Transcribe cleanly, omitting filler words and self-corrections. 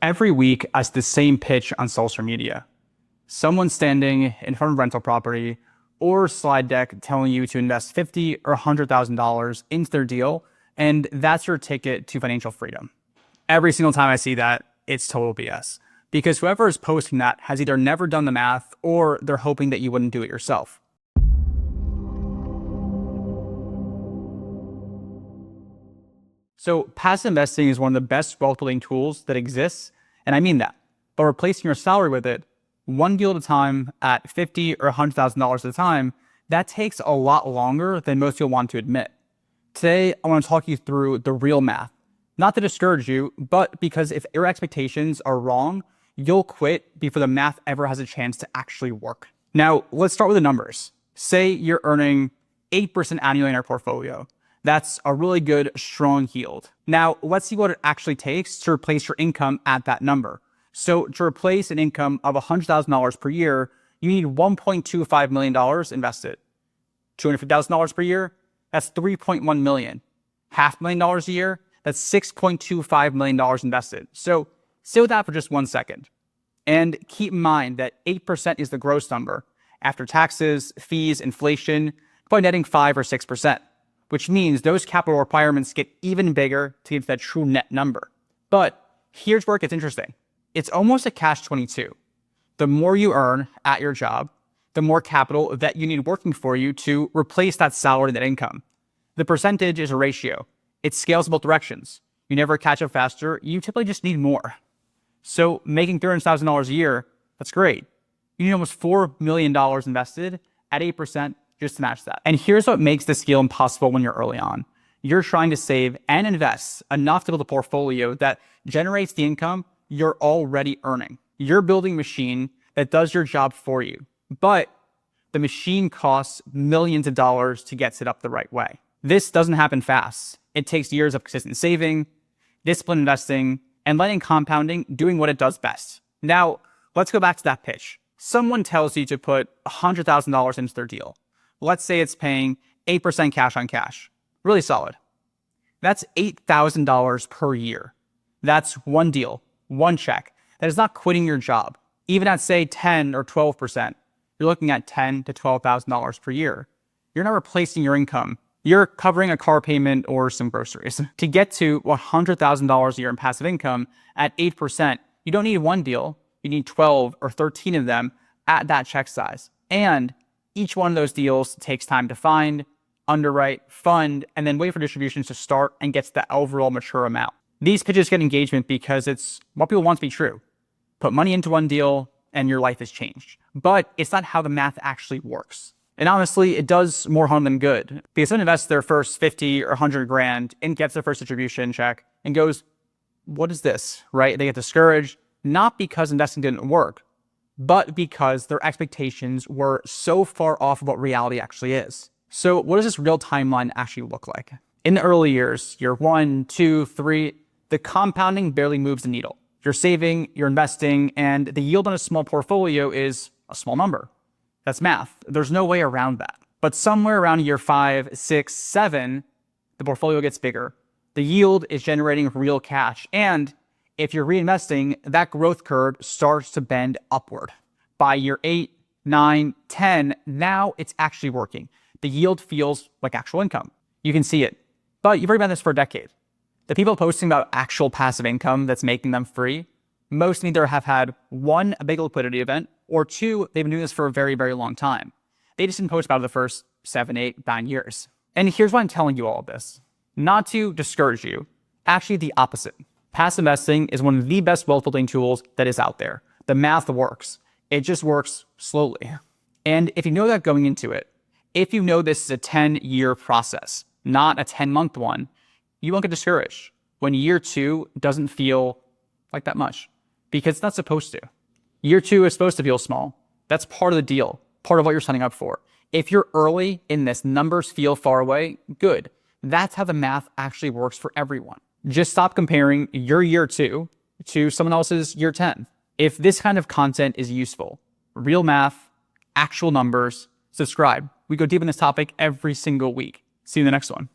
Every week, I see the same pitch on social media. Someone standing in front of rental property or slide deck telling you to invest $50,000 or $100,000 into their deal, and that's your ticket to financial freedom. Every single time I see that, it's total BS. Because whoever is posting that has either never done the math or they're hoping that you wouldn't do it yourself. So passive investing is one of the best wealth building tools that exists, and I mean that. But replacing your salary with it, one deal at a time at $50,000 or $100,000 at a time, that takes a lot longer than most people want to admit. Today, I want to talk you through the real math. Not to discourage you, but because if your expectations are wrong, you'll quit before the math ever has a chance to actually work. Now, let's start with the numbers. Say you're earning 8% annually in our portfolio. That's a really good, strong yield. Now, let's see what it actually takes to replace your income at that number. So to replace an income of $100,000 per year, you need $1.25 million invested. $250,000 per year, that's $3.1 million. $500,000 a year, that's $6.25 million invested. So stay with that for just 1 second. And keep in mind that 8% is the gross number. After taxes, fees, inflation, probably netting 5 or 6%. Which means those capital requirements get even bigger to get to that true net number. But here's where it gets interesting. It's almost a catch-22. The more you earn at your job, the more capital that you need working for you to replace that salary, that income. The percentage is a ratio. It scales in both directions. You never catch up faster. You typically just need more. So making $300,000 a year, that's great. You need almost $4 million invested at 8%. Just to match that. And here's what makes this skill impossible when you're early on. You're trying to save and invest enough to build a portfolio that generates the income you're already earning. You're building a machine that does your job for you, but the machine costs millions of dollars to get set up the right way. This doesn't happen fast. It takes years of consistent saving, disciplined investing, and letting compounding doing what it does best. Now, let's go back to that pitch. Someone tells you to put $100,000 into their deal. Let's say it's paying 8% cash on cash. Really solid. That's $8,000 per year. That's one deal, one check. That is not quitting your job. Even at say 10 or 12%, you're looking at $10,000 to $12,000 per year. You're not replacing your income. You're covering a car payment or some groceries. To get to $100,000 a year in passive income at 8%, you don't need one deal. You need 12 or 13 of them at that check size. And each one of those deals takes time to find, underwrite, fund, and then wait for distributions to start and get to the overall mature amount. These pitches get engagement because it's what people want to be true. Put money into one deal and your life has changed. But it's not how the math actually works. And honestly, it does more harm than good. Because someone invests their first 50 or 100 grand and gets their first distribution check and goes, what is this, right? They get discouraged, not because investing didn't work, but because their expectations were so far off of what reality actually is. So what does this real timeline actually look like? In the early years, year 1, 2, 3, the compounding barely moves the needle. You're saving, you're investing, and the yield on a small portfolio is a small number. That's math. There's no way around that. But somewhere around year 5, 6, 7, the portfolio gets bigger. The yield is generating real cash, and if you're reinvesting, that growth curve starts to bend upward. By year 8, 9, 10, now it's actually working. The yield feels like actual income. You can see it. But you've already been this for a decade. The people posting about actual passive income that's making them free, most either have had 1, a big liquidity event, or 2, they've been doing this for a very, very long time. They just didn't post about it the first 7, 8, 9 years. And here's why I'm telling you all of this. Not to discourage you, actually the opposite. Passive investing is one of the best wealth building tools that is out there. The math works. It just works slowly. And if you know that going into it, if you know this is a 10-year process, not a 10-month one, you won't get discouraged when year 2 doesn't feel like that much, because it's not supposed to. Year 2 is supposed to feel small. That's part of the deal, part of what you're signing up for. If you're early in this, numbers feel far away, good. That's how the math actually works for everyone. Just stop comparing your year 2 to someone else's year 10. If this kind of content is useful, real math, actual numbers, subscribe. We go deep in this topic every single week. See you in the next one.